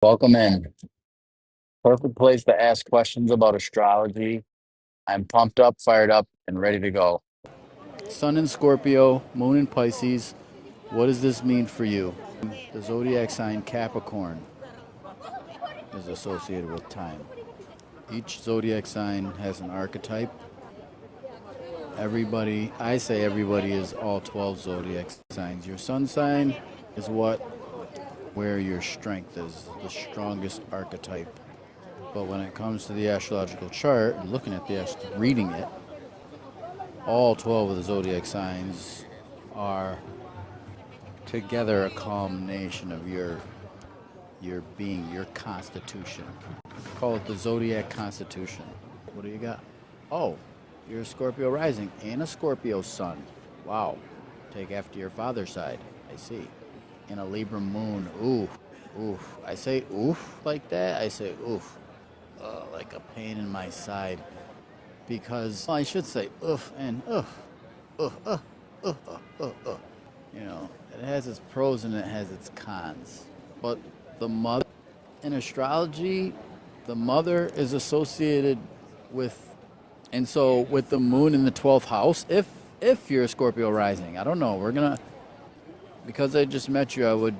Welcome in. Perfect place to ask questions about astrology. I'm pumped up, fired up, and ready to go. Sun in Scorpio, Moon in Pisces. What does this mean for you? The zodiac sign Capricorn is associated with time. Each zodiac sign has an archetype. I say everybody is all 12 zodiac signs. Your sun sign is where your strength is, the strongest archetype. But when it comes to the astrological chart and looking at reading it, all 12 of the zodiac signs are together a culmination of your being, your constitution. Call it the zodiac constitution. What do you got? Oh, you're a Scorpio rising and a Scorpio sun. Wow. Take after your father's side. I see. And a Libra moon. Ooh. Oof. I say oof like that. I say oof. Like a pain in my side. Because, well, I should say oof and oof. Oof, You know, it has its pros and it has its cons. But the mother, in astrology, the mother is associated with, and so with the moon in the 12th house, if you're a Scorpio rising, I don't know, because I just met you, I would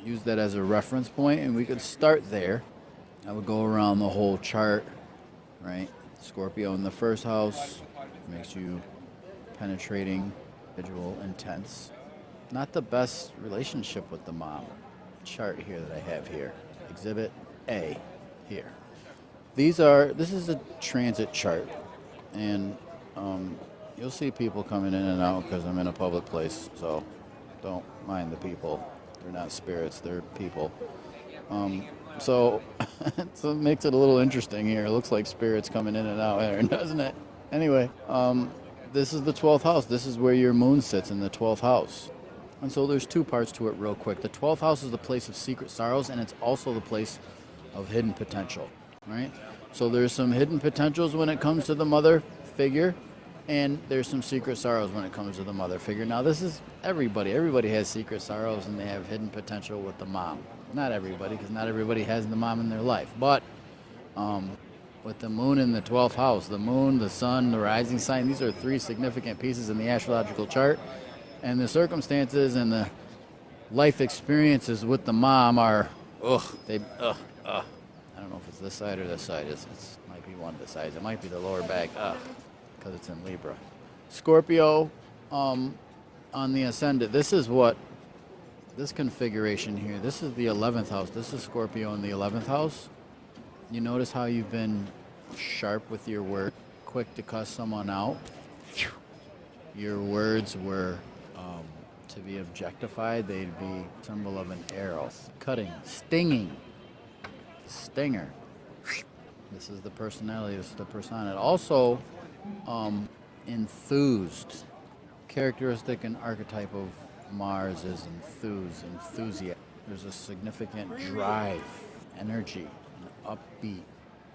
use that as a reference point and we could start there. I would go around the whole chart, right? Scorpio in the first house makes you penetrating, individual, intense. Not the best relationship with the mom. Chart here that I have here. Exhibit A here. This is a transit chart. And you'll see people coming in and out because I'm in a public place. So don't mind the people. They're not spirits, they're people. So it makes it a little interesting here. It looks like spirits coming in and out here, doesn't it? Anyway, this is the 12th house. This is where your moon sits, in the 12th house. And so there's two parts to it real quick. The 12th house is the place of secret sorrows, and it's also the place of hidden potential, right? So there's some hidden potentials when it comes to the mother figure, and there's some secret sorrows when it comes to the mother figure. Now, this is everybody. Everybody has secret sorrows, and they have hidden potential with the mom. Not everybody, because not everybody has the mom in their life. But with the moon in the 12th house, the moon, the sun, the rising sign, these are three significant pieces in the astrological chart. And the circumstances and the life experiences with the mom are, I don't know if it's this side or this side. It might be one of the sides. It might be the lower back, because it's in Libra. Scorpio, on the ascendant, this configuration here, this is the 11th house. This is Scorpio in the 11th house. You notice how you've been sharp with your word, quick to cuss someone out. Your words were to be objectified. They'd be symbol of an arrow, cutting, stinging, stinger. This is the personality. This is the persona. Also, enthused. Characteristic and archetype of Mars is enthusiasm. There's a significant drive, energy, upbeat,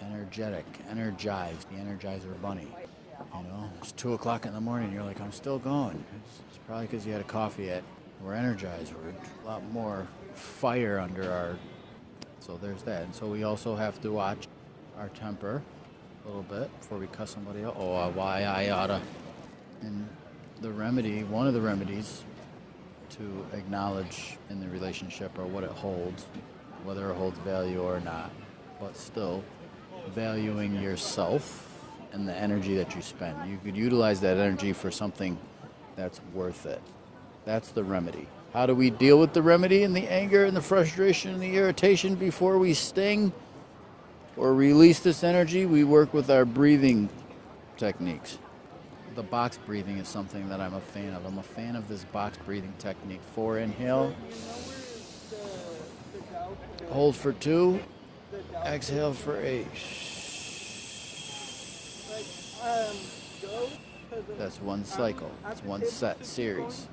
energetic, energized, the Energizer Bunny. You know, it's 2 o'clock in the morning, you're like, I'm still going. It's probably because you had a coffee we're energized, we're a lot more fire under our, so there's that. And so we also have to watch our temper a little bit before we cuss somebody out. Why I oughta. And one of the remedies to acknowledge in the relationship or what it holds, whether it holds value or not, but still valuing yourself and the energy that you spend. You could utilize that energy for something that's worth it. That's the remedy. How do we deal with the remedy and the anger and the frustration and the irritation before we sting or release this energy? We work with our breathing techniques. The box breathing is something that I'm a fan of. I'm a fan of this box breathing technique. 4 inhale, hold for 2, exhale for 8. That's one cycle. It's one set series.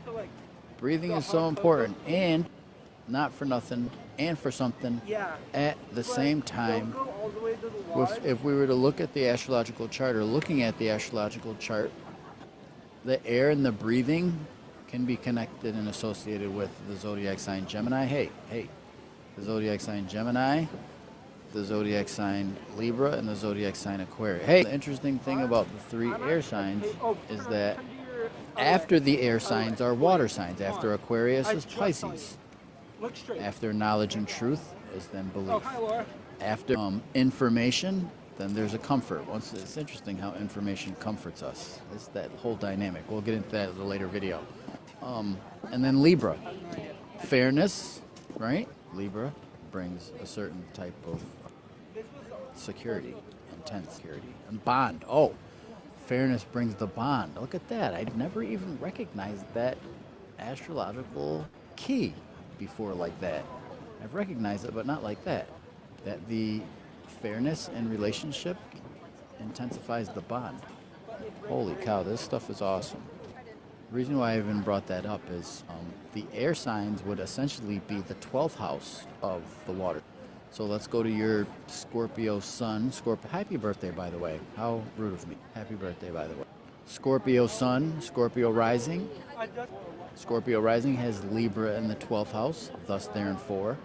Breathing is so important, and not for nothing and for something at the same time. If we were to look at the astrological chart or looking at the astrological chart, the air and the breathing can be connected and associated with the zodiac sign Gemini. Hey, the zodiac sign Gemini, the zodiac sign Libra, and the zodiac sign Aquarius. Hey, the interesting thing about the 3 air signs is that after the air signs are water signs. After Aquarius is Pisces. After knowledge and truth is then belief. After information, then there's a comfort. Once it's interesting how information comforts us. It's that whole dynamic. We'll get into that in a later video. And then Libra, fairness, right? Libra brings a certain type of security, intense security, and bond. Oh, fairness brings the bond. Look at that. I'd never even recognized that astrological key before like that. I've recognized it, but not like that. That the fairness in relationship intensifies the bond. Holy cow, this stuff is awesome. The reason why I even brought that up is the air signs would essentially be the 12th house of the water. So let's go to your Scorpio sun. Happy birthday, by the way. How rude of me. Happy birthday, by the way. Scorpio sun, Scorpio rising. Scorpio rising has Libra in the 12th house, thus they're in 4.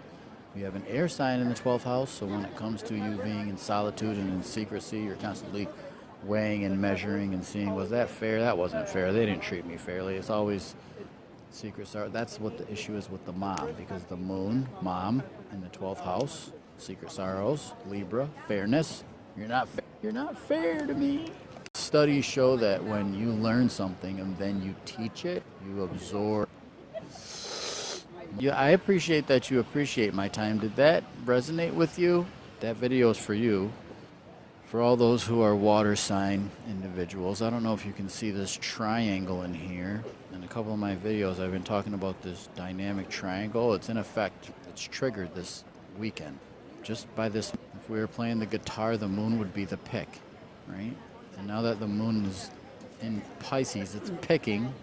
You have an air sign in the 12th house, so when it comes to you being in solitude and in secrecy, you're constantly weighing and measuring and seeing, was that fair? That wasn't fair. They didn't treat me fairly. It's always secret sorrow. That's what the issue is with the mom, because the moon, mom, in the 12th house, secret sorrows, Libra, fairness. You're not fair to me. Studies show that when you learn something and then you teach it, you absorb. Yeah, I appreciate that you appreciate my time. Did that resonate with you? That video is for you. For all those who are water sign individuals, I don't know if you can see this triangle in here. In a couple of my videos, I've been talking about this dynamic triangle. It's in effect, it's triggered this weekend. Just by this, if we were playing the guitar, the moon would be the pick, right? And now that the moon is in Pisces, it's picking,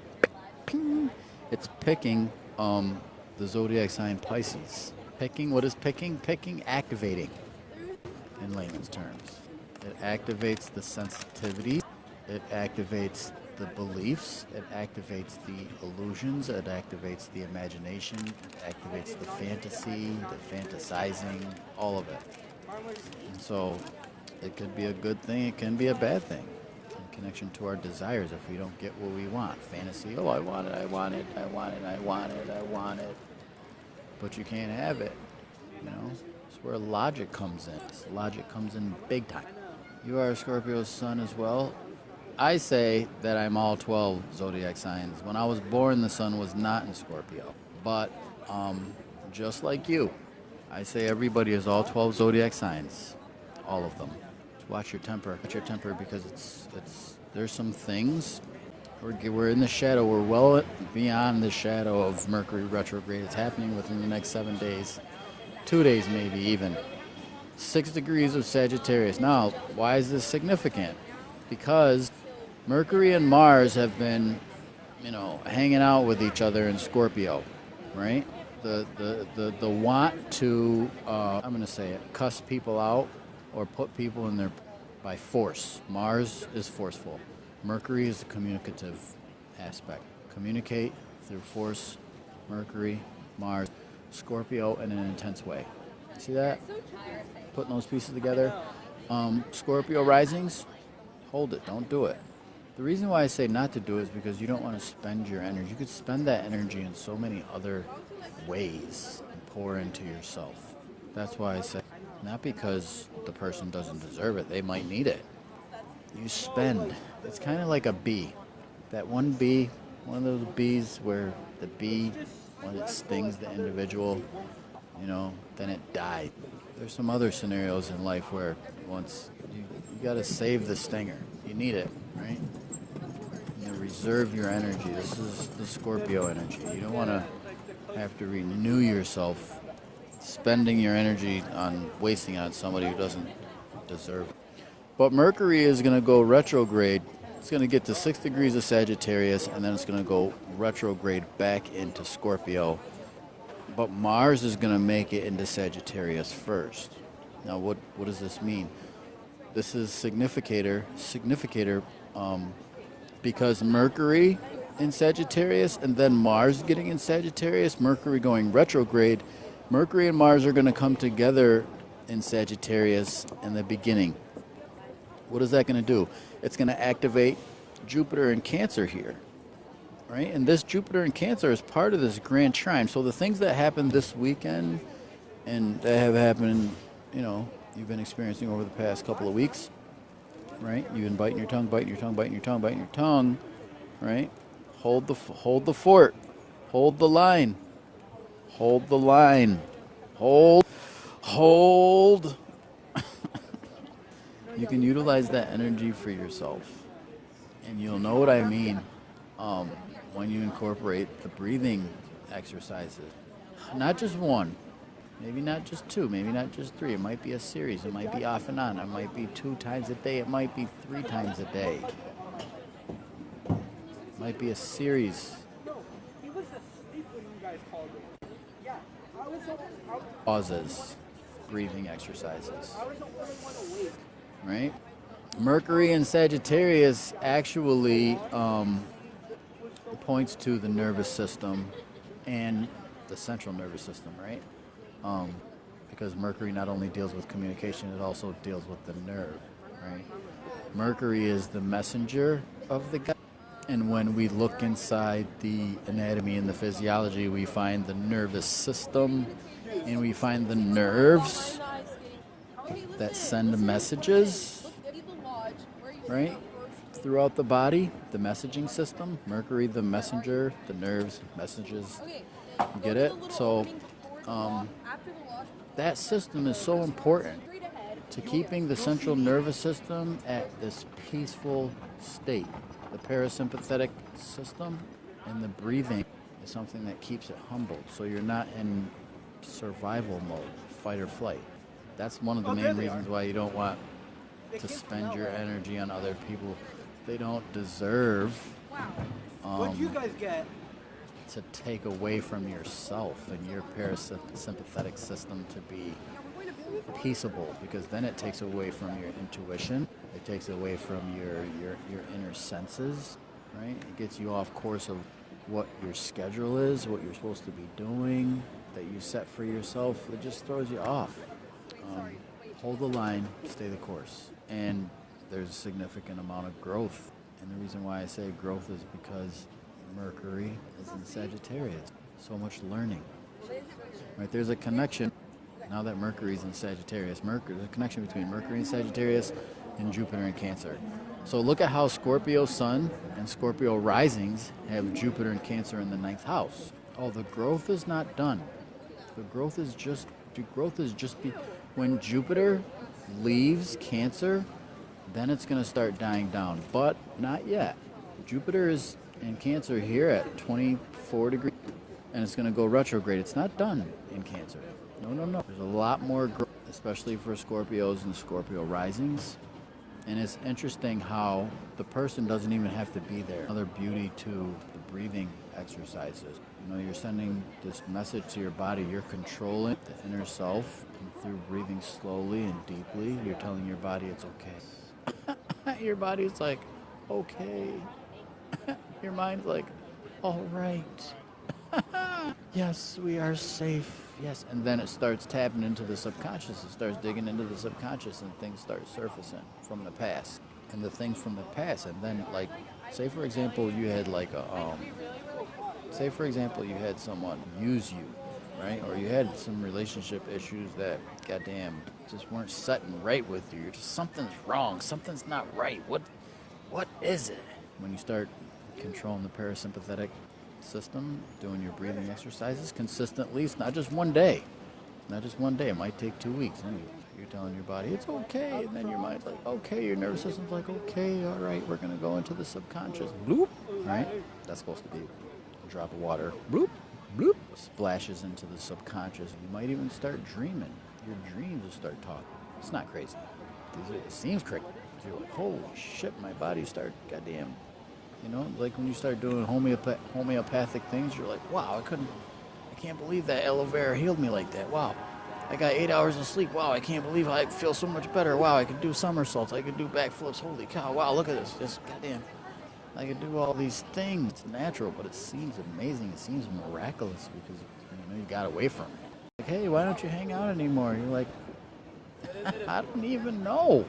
it's picking the zodiac sign Pisces. Picking, what is picking? Picking, activating, in layman's terms. It activates the sensitivity, it activates the beliefs, it activates the illusions, it activates the imagination, it activates the fantasy, the fantasizing, all of it. And so it could be a good thing, it can be a bad thing in connection to our desires if we don't get what we want. Fantasy, oh, I want it, I want it, I want it, I want it, I want it. But you can't have it, you know? It's where logic comes in. Logic comes in big time. You are a Scorpio sun as well. I say that I'm all 12 zodiac signs. When I was born, the sun was not in Scorpio. But just like you, I say everybody is all 12 zodiac signs. All of them. Watch your temper. Watch your temper, because it's there's some things. We're in the shadow. We're well beyond the shadow of Mercury retrograde. It's happening within the next 7 days. 2 days maybe even. 6 degrees of Sagittarius. Now, why is this significant? Because Mercury and Mars have been, hanging out with each other in Scorpio, right? The want to, I'm going to say it, cuss people out or put people in their, by force. Mars is forceful. Mercury is the communicative aspect. Communicate through force. Mercury, Mars, Scorpio in an intense way. See that? Putting those pieces together. Scorpio risings, hold it, don't do it. The reason why I say not to do it is because you don't want to spend your energy. You could spend that energy in so many other ways and pour into yourself. That's why I say, not because the person doesn't deserve it, they might need it. You spend. It's kind of like a bee. That one bee, one of those bees where the bee, when it stings the individual, then it died. There's some other scenarios in life where once you got to save the stinger. You need it, right? Reserve your energy. This is the Scorpio energy. You don't want to have to renew yourself, spending your energy on wasting on somebody who doesn't deserve it. But Mercury is going to go retrograde. It's going to get to 6 degrees of Sagittarius, and then it's going to go retrograde back into Scorpio. But Mars is going to make it into Sagittarius first. Now, what does this mean? This is significator, because Mercury in Sagittarius and then Mars getting in Sagittarius, Mercury going retrograde, Mercury and Mars are going to come together in Sagittarius in the beginning. What is that going to do? It's going to activate Jupiter in Cancer here, right? And this Jupiter in Cancer is part of this grand trine. So the things that happened this weekend and that have happened, you've been experiencing over the past couple of weeks, right? You've been biting your tongue, biting your tongue, biting your tongue, biting your tongue, right? Hold the fort. Hold the line. Hold the line. Hold. You can utilize that energy for yourself. And you'll know what I mean when you incorporate the breathing exercises. Not just one, maybe not just two, maybe not just three. It might be a series. It might be off and on. It might be 2 times a day. It might be 3 times a day. It might be a series. Pauses, breathing exercises. Right? Mercury in Sagittarius actually points to the nervous system and the central nervous system, right? Because Mercury not only deals with communication, it also deals with the nerve, right? Mercury is the messenger of the gut. And when we look inside the anatomy and the physiology, we find the nervous system and we find the nerves that send messages, right, throughout the body, the messaging system. Mercury, the messenger, the nerves, messages. You get it? So that system is so important to keeping the central nervous system at this peaceful state. The parasympathetic system and the breathing is something that keeps it humbled. So you're not in survival mode, fight or flight. That's one of the main reasons why you don't want to spend your energy on other people. They don't deserve to take away from yourself and your parasympathetic system to be peaceable, because then it takes away from your intuition. It takes away from your inner senses, right? It gets you off course of what your schedule is, what you're supposed to be doing, that you set for yourself. It just throws you off. Hold the line, stay the course. And there's a significant amount of growth. And the reason why I say growth is because Mercury is in Sagittarius. So much learning. Right? There's a connection. Now that Mercury's in Sagittarius, there's a connection between Mercury and Sagittarius and Jupiter and Cancer. So look at how Scorpio Sun and Scorpio risings have Jupiter and Cancer in the 9th house. Oh, the growth is not done. The growth is just when Jupiter leaves Cancer, then it's going to start dying down, but not yet. Jupiter is in Cancer here at 24 degrees, and it's going to go retrograde. It's not done in Cancer. No. There's a lot more growth, especially for Scorpios and Scorpio risings. And it's interesting how the person doesn't even have to be there. Another beauty to the breathing exercises. You're sending this message to your body. You're controlling the inner self, and through breathing slowly and deeply, you're telling your body it's okay. Your body's like, okay. Your mind's like, all right. Yes, we are safe. Yes. And then it starts tapping into the subconscious. It starts digging into the subconscious, and things start surfacing from the past. And the things from the past. And then, like, say for example, you had you had someone use you, right? Or you had some relationship issues that, goddamn, just weren't setting right with you. You're just, something's wrong. Something's not right. What is it? When you start controlling the parasympathetic system, doing your breathing exercises consistently, it's not just one day. It might take 2 weeks. And you're telling your body it's okay, and then your mind's like, okay, your nervous system's like, okay, all right, we're gonna go into the subconscious. Bloop, right? That's supposed to be a drop of water. Bloop, bloop, splashes into the subconscious. You might even start dreaming. Your dreams will start talking. It's not crazy. It seems crazy. You're like, holy shit, my body started, goddamn. Like when you start doing homeopathic things, you're like, wow, I can't believe that aloe vera healed me like that. Wow, I got 8 hours of sleep. Wow, I can't believe I feel so much better. Wow, I can do somersaults. I can do backflips. Holy cow, wow, look at this. Just goddamn, I can do all these things. It's natural, but it seems amazing. It seems miraculous because, you got away from it. hey, why don't you hang out anymore? You're like, I don't even know.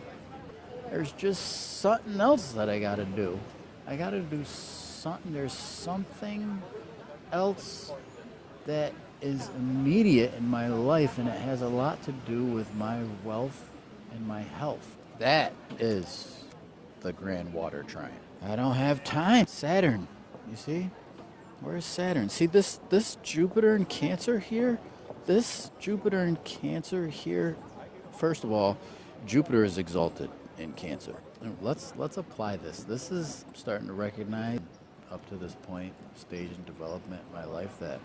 There's just something else that I gotta do. I gotta do something. There's something else that is immediate in my life, and it has a lot to do with my wealth and my health. That is the grand water trine. I don't have time. Saturn, you see? Where's Saturn? See this Jupiter in Cancer here? This Jupiter in Cancer here, first of all, Jupiter is exalted in Cancer. Let's apply this. This is starting to recognize up to this point, stage in development in my life, that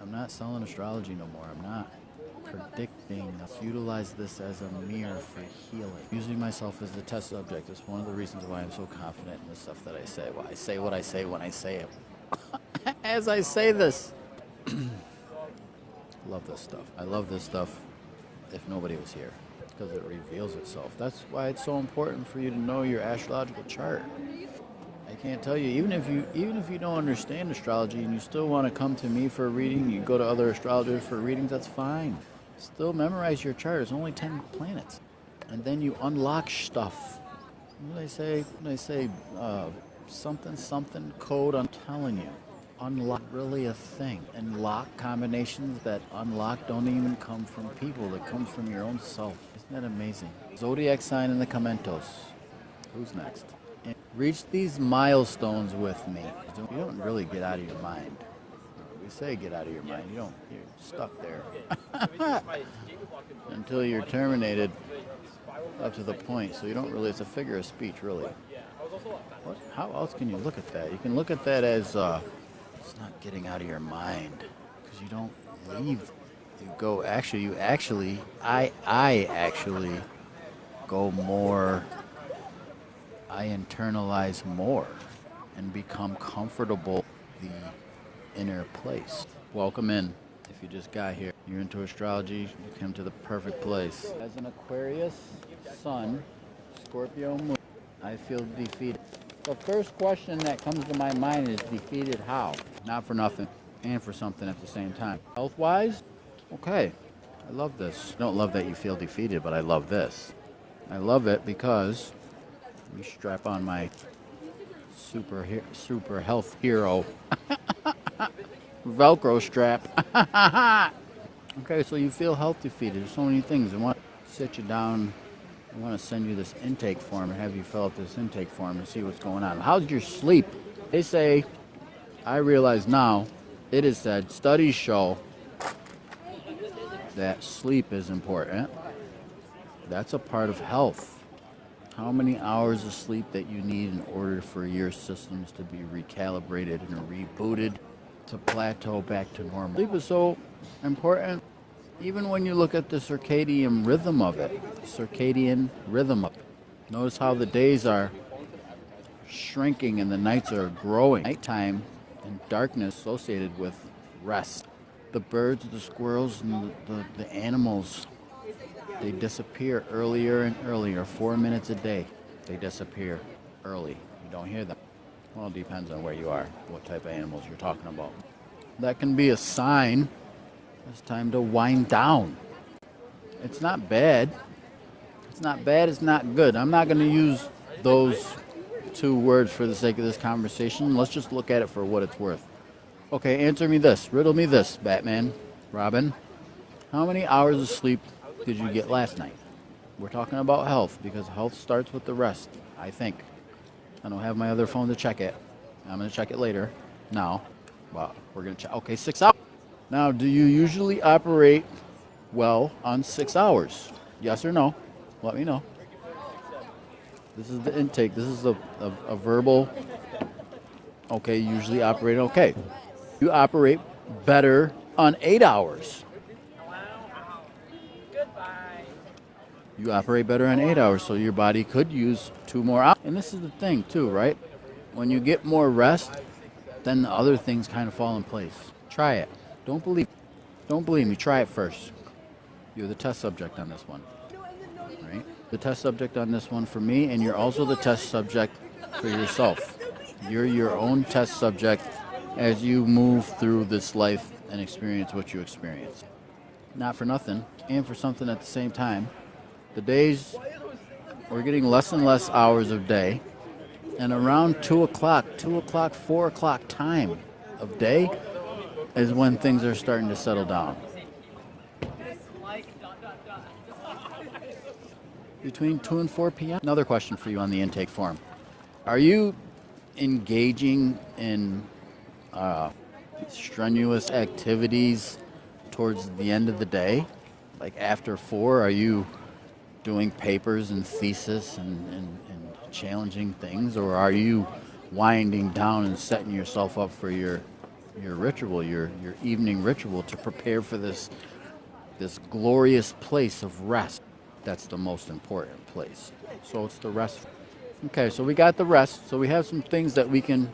I'm not selling astrology no more. I'm not predicting. Let's utilize this as a mirror for healing. Using myself as the test subject is one of the reasons why I'm so confident in the stuff that I say. Why I say what I say when I say it. As I say this. Love this stuff. I love this stuff if nobody was here, because it reveals itself. That's why it's so important for you to know your astrological chart. I can't tell you, even if you don't understand astrology and you still want to come to me for a reading, you go to other astrologers for readings, that's fine. Still memorize your chart. There's only 10 planets. And then you unlock stuff. What do they say? Something code, I'm telling you. Unlock really a thing. And lock combinations that unlock don't even come from people. They come from your own self. Isn't that amazing? Zodiac sign in the commentos. Who's next? And reach these milestones with me. You don't really get out of your mind. We say get out of your mind. You're stuck there. Until you're terminated up to the point. So you don't really, it's a figure of speech, really. How else can you look at that? You can look at that as it's not getting out of your mind, because you don't leave. You go, I actually go more, I internalize more and become comfortable the inner place. Welcome in. If you just got here, you're into astrology, you came to the perfect place. As an Aquarius sun, Scorpio moon, I feel defeated. The first question that comes to my mind is defeated how? Not for nothing and for something at the same time. Health-wise, okay, I love this. I don't love that you feel defeated, but I love this. I love it because we strap on my super health hero Velcro strap. Okay, so you feel health defeated. There's so many things. I want to sit you down. I want to send you this intake form and have you fill out this intake form and see what's going on. How's your sleep? They say, I realize now, it is said, studies show that sleep is important. That's a part of health. How many hours of sleep that you need in order for your systems to be recalibrated and rebooted to plateau back to normal. Sleep is so important. Even when you look at the circadian rhythm of it, notice how the days are shrinking and the nights are growing. Nighttime and darkness associated with rest. The birds, the squirrels, and the animals, they disappear earlier and earlier. 4 minutes a day, they disappear early. You don't hear them. Well, it depends on where you are, what type of animals you're talking about. That can be a sign it's time to wind down. It's not bad. It's not bad, it's not good. I'm not going to use those two words for the sake of this conversation. Let's just look at it for what it's worth. Okay, answer me this. Riddle me this, Batman. Robin. How many hours of sleep did you get last night? We're talking about health, because health starts with the rest, I think. I don't have my other phone to check it. I'm going to check it later. Now. Well, we're going to check. Okay, 6 hours. Now, do you usually operate well on 6 hours? Yes or no? Let me know. This is the intake. This is a verbal. Okay, usually operate okay. You operate better on 8 hours. You operate better on 8 hours, so your body could use 2 more hours. And this is the thing too, right? When you get more rest, then the other things kind of fall in place. Try it. Don't believe me. Try it first. You're the test subject on this one, right? The test subject on this one for me, and you're also the test subject for yourself. You're your own test subject as you move through this life and experience what you experience. not for nothing, and for something at the same time. The days, we're getting less and less hours of day, and around 2 o'clock, 4 o'clock time of day is when things are starting to settle down. Between 2 and 4 p.m. Another question for you on the intake form. Are you engaging in strenuous activities towards the end of the day? Like after 4, are you doing papers and thesis and challenging things? Or are you winding down and setting yourself up for your ritual, your evening ritual to prepare for this glorious place of rest? That's the most important place. So it's the rest. Okay, so we got the rest. So we have some things that we can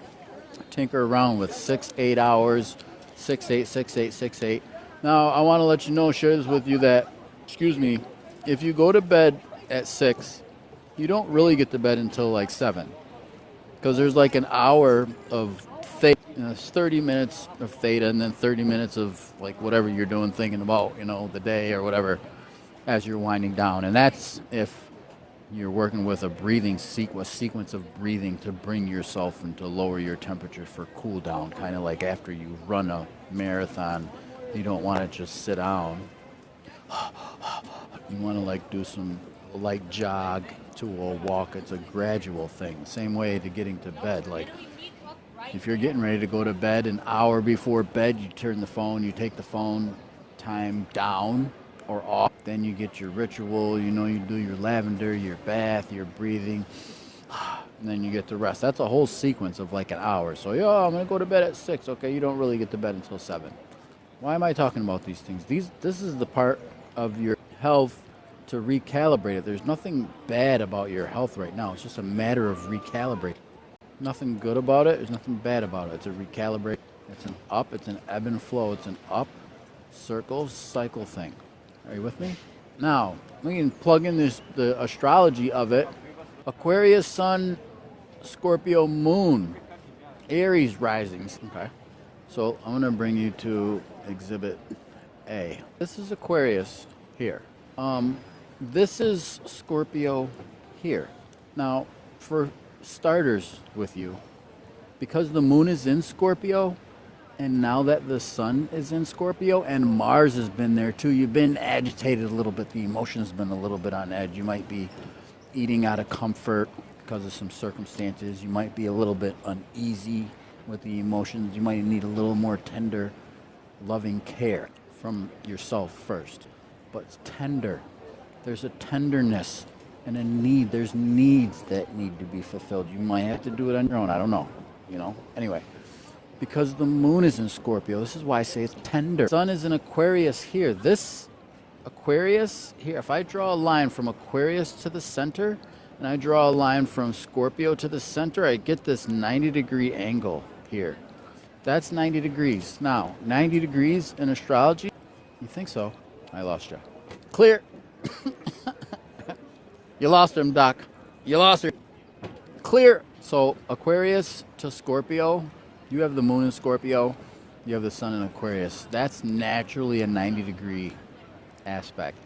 tinker around with. 6-8 hours, 6-8, 6-8, 6-8. Now, I want to let you know, share this with you that, if you go to bed at 6, you don't really get to bed until like 7. Because there's like an hour of theta. It's 30 minutes of theta and then 30 minutes of like whatever you're doing, thinking about, the day or whatever, as you're winding down. And that's if you're working with a breathing sequence of breathing to bring yourself and to lower your temperature for cool down, kind of like after you run a marathon. You don't want to just sit down. You want to like do some light jog to a walk. It's a gradual thing. Same way to getting to bed. Like if you're getting ready to go to bed, an hour before bed, you turn the phone, you take the phone time down or off. Then you get your ritual, you do your lavender, your bath, your breathing, and then you get to rest. That's a whole sequence of like an hour. So, I'm going to go to bed at 6. Okay, you don't really get to bed until 7. Why am I talking about these things? This is the part of your health to recalibrate it. There's nothing bad about your health right now. It's just a matter of recalibrating. Nothing good about it. There's nothing bad about it. It's a recalibrate. It's an up. It's an ebb and flow. It's an up, circle, cycle thing. Are you with me? Now, we can plug in the astrology of it. Aquarius, Sun, Scorpio, Moon, Aries risings. Okay. So I'm going to bring you to Exhibit A. This is Aquarius here. This is Scorpio here. Now, for starters with you, because the moon is in Scorpio, and now that the sun is in Scorpio and Mars has been there too, you've been agitated a little bit. The emotion's been a little bit on edge. You might be eating out of comfort because of some circumstances. You might be a little bit uneasy with the emotions. You might need a little more tender, loving care from yourself first. But it's tender. There's a tenderness and a need. There's needs that need to be fulfilled. You might have to do it on your own. I don't know. Anyway. Because the moon is in Scorpio. This is why I say it's tender. Sun is in Aquarius here. This Aquarius here, if I draw a line from Aquarius to the center, and I draw a line from Scorpio to the center, I get this 90-degree angle here. That's 90 degrees. Now, 90 degrees in astrology? You think so? I lost you. Clear. You lost him, Doc. You lost her. Clear. So, Aquarius to Scorpio. You have the moon in Scorpio, you have the sun in Aquarius. That's naturally a 90-degree aspect.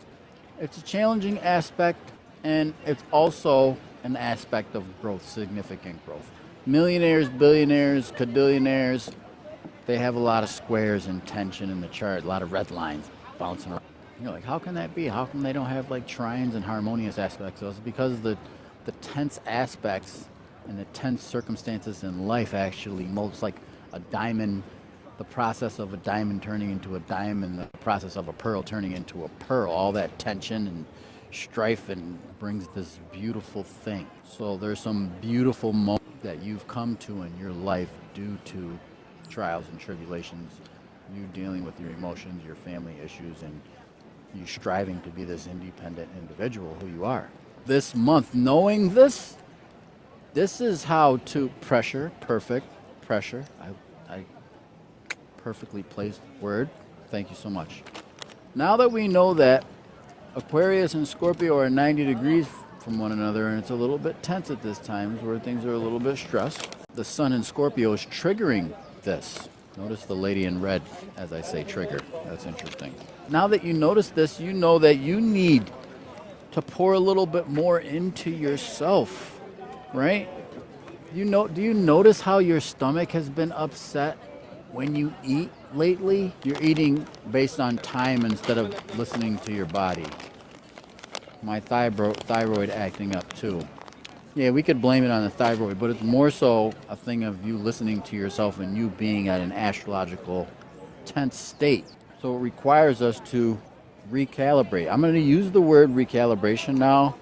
It's a challenging aspect, and it's also an aspect of growth, significant growth. Millionaires, billionaires, cadillionaires, they have a lot of squares and tension in the chart, a lot of red lines bouncing around. You're like, how can that be? How come they don't have like trines and harmonious aspects? So it's because the tense aspects and the tense circumstances in life actually molds like a diamond, the process of a diamond turning into a diamond, the process of a pearl turning into a pearl, all that tension and strife and brings this beautiful thing. So there's some beautiful moments that you've come to in your life due to trials and tribulations, you dealing with your emotions, your family issues, and you striving to be this independent individual who you are. This month, knowing this is how to pressure, I perfectly placed word. Thank you so much. Now that we know that Aquarius and Scorpio are 90 degrees from one another, and it's a little bit tense at this time, where things are a little bit stressed. The sun in Scorpio is triggering this. Notice the lady in red as I say trigger. That's interesting. Now that you notice this, you know that you need to pour a little bit more into yourself, right? Do you notice how your stomach has been upset when you eat lately? You're eating based on time instead of listening to your body. My thyroid acting up too. Yeah, we could blame it on the thyroid, but it's more so a thing of you listening to yourself and you being at an astrological tense state. So it requires us to recalibrate. I'm going to use the word recalibration now.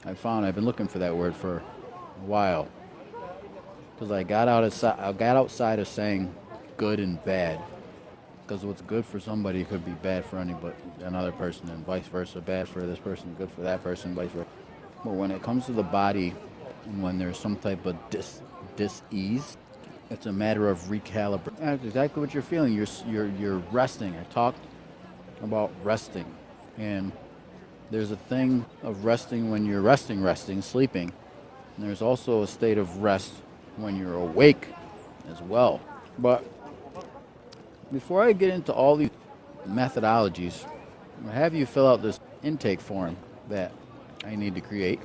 I've been looking for that word for a while. Because I got outside of saying good and bad. Because what's good for somebody could be bad for another person, and vice versa. Bad for this person, good for that person, vice versa. But when it comes to the body, and when there's some type of dis-ease, it's a matter of recalibrating. That's exactly what you're feeling. You're resting. I talked about resting, and there's a thing of resting when you're resting, sleeping. And there's also a state of rest when you're awake as well. But before I get into all these methodologies, I'll have you fill out this intake form that I need to create,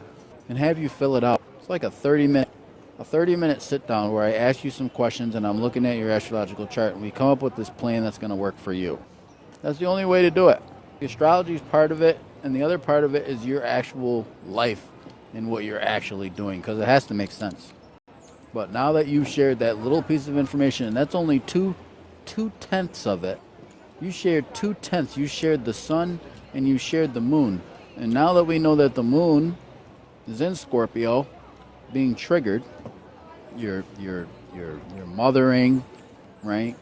and have you fill it out. It's like a 30-minute sit down where I ask you some questions and I'm looking at your astrological chart and we come up with this plan that's going to work for you. That's the only way to do it. The astrology is part of it, and the other part of it is your actual life and what you're actually doing, because it has to make sense. But now that you've shared that little piece of information, and that's only two-tenths of it. You shared 2/10. You shared the sun and you shared the moon. And now that we know that the moon is in Scorpio, being triggered, your mothering, right?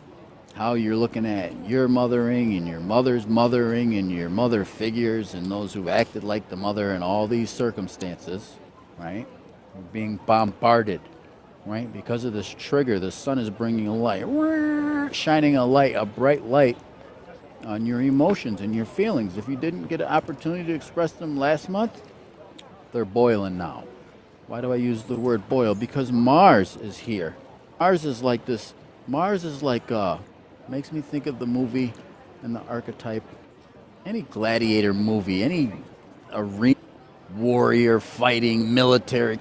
How you're looking at your mothering and your mother's mothering and your mother figures and those who acted like the mother in all these circumstances, right? We're being bombarded, right? Because of this trigger, the sun is bringing a light, shining a bright light on your emotions and your feelings. If you didn't get an opportunity to express them last month, they're boiling now. Why do I use the word boil? Because Mars is here. Mars is like, makes me think of the movie and the archetype. Any gladiator movie, any arena warrior fighting, military,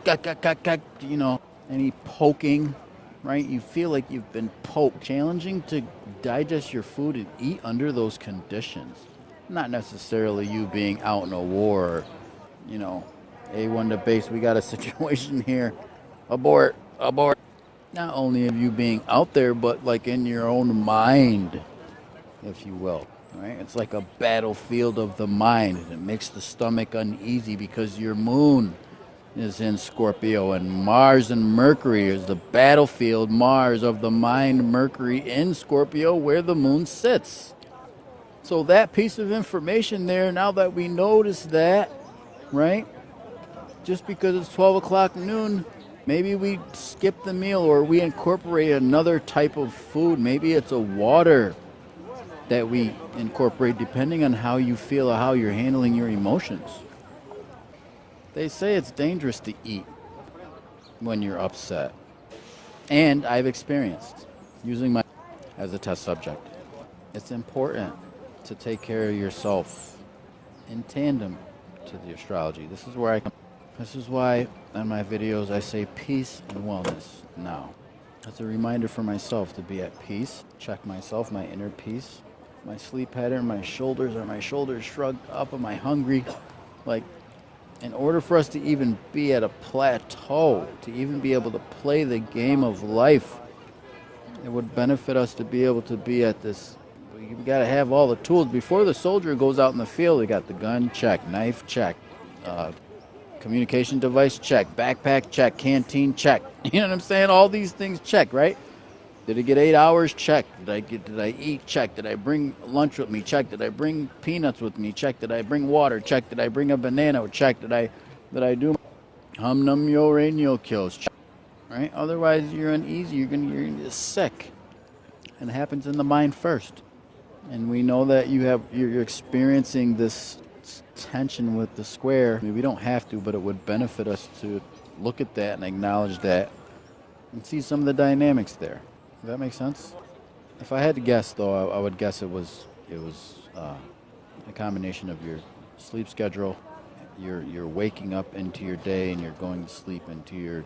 any poking, right? You feel like you've been poked. Challenging to digest your food and eat under those conditions. Not necessarily you being out in a war, A1 to base, we got a situation here. Abort. Not only of you being out there, but like in your own mind, if you will. Right? It's like a battlefield of the mind. And it makes the stomach uneasy because your moon is in Scorpio, and Mars and Mercury is the battlefield, Mars of the mind, Mercury in Scorpio, where the moon sits. So that piece of information there, now that we notice that, right? Just because it's 12 o'clock noon, maybe we skip the meal or we incorporate another type of food. Maybe it's a water that we incorporate depending on how you feel or how you're handling your emotions. They say it's dangerous to eat when you're upset. And I've experienced using my as a test subject. It's important to take care of yourself in tandem to the astrology. This is why in my videos I say peace and wellness now. It's a reminder for myself to be at peace, check myself, my inner peace, my sleep pattern, my shoulders, are my shoulders shrugged up, am I hungry? In order for us to even be at a plateau, to even be able to play the game of life, it would benefit us to be able to be at this. You've got to have all the tools. Before the soldier goes out in the field, you got the gun, check, knife, check, communication device, check, backpack, check, canteen, check. You know what I'm saying? All these things, check, right? Did I get 8 hours? Check. Did I eat? Check. Did I bring lunch with me? Check. Did I bring peanuts with me? Check. Did I bring water? Check. Did I bring a banana? Check. Did I do hum num yo rain yo kills? Check. Right? Otherwise you're uneasy, you're gonna get sick. And it happens in the mind first. And we know that you're experiencing this tension with the square. I mean, we don't have to, but it would benefit us to look at that and acknowledge that and see some of the dynamics there. Does that make sense? If I had to guess, though, I would guess it was a combination of your sleep schedule, you're waking up into your day, and you're going to sleep into your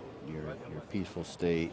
peaceful state.